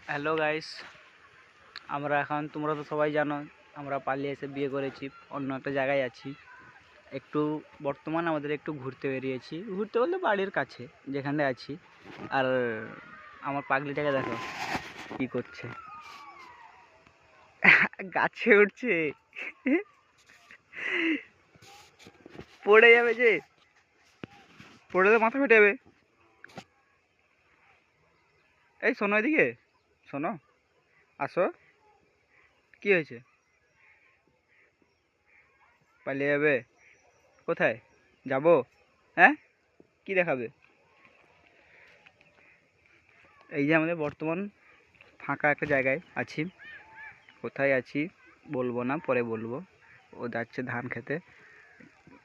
Hello guys, আমরা এখন তোমরা তো সবাই জানো আমরা পালিয়ে এসে বিয়ে করেছি, অন্য একটা জায়গায় আছি। একটু বর্তমান আমাদের একটু ঘুরতে বেরিয়েছি, ঘুরতে বলতে বাড়ির কাছে যেখানে আছি। আর আমার পাগলিটাকে দেখো কি করছে, গাছে উঠছে। পড়ে যাবে, যে পড়ে তো মাথা ফেটে যাবে। এই শোনো, এদিকে শোনো, আসো। কি হয়েছে? পালিয়ে যাবে? কোথায় যাবো? হ্যাঁ, কি দেখাবে? এই যে আমাদের বর্তমান ফাঁকা একটা জায়গায় আছি। কোথায় আছি বলবো না, পরে বলবো। ও যাচ্ছে ধান খেতে।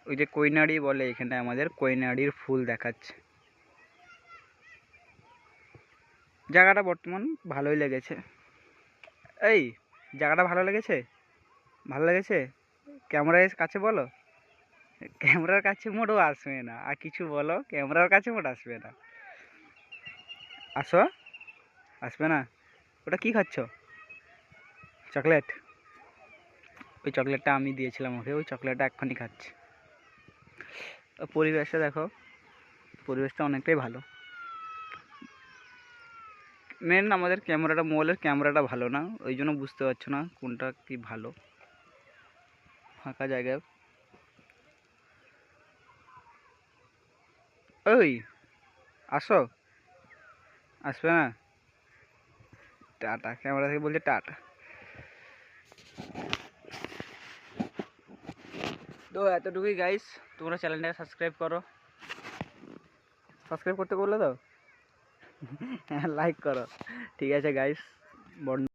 ওই যে কইনাড়ি বলে এখানে, আমাদের কইনাড়ির ফুল দেখাচ্ছে। জায়গাটা বর্তমান ভালোই লেগেছে। এই জায়গাটা ভালো লেগেছে? ভালো লেগেছে? ক্যামেরার কাছে বলো। ক্যামেরার কাছে মোটেও আসবে না, আর কিছু বলো, ক্যামেরার কাছে মোট আসবে না। আসো। আসবে না? ওটা কি খাচ্ছ? চকলেট? ওই চকলেটটা আমি দিয়েছিলাম ওকে, ওই চকলেটটা এক্ষুনি খাচ্ছে। পরিবেশটা দেখো, পরিবেশটা অনেকটাই ভালো। মেন আমাদের ক্যামেরাটা, মোবাইলের ক্যামেরাটা ভালো না, ওই জন্য বুঝতে পারছো না কোনটা কি ভালো। ফাঁকা জায়গায়। ওই আসো। আসবে না? টাটা, ক্যামেরা থেকে বলছে টাটা। তো এতটুকুই গাইস, তোমরা চ্যানেলটাকে সাবস্ক্রাইব করো। সাবস্ক্রাইব করতে বললে তো, হ্যাঁ লাইক করো। ঠিক আছে গাইস, বন্ধ।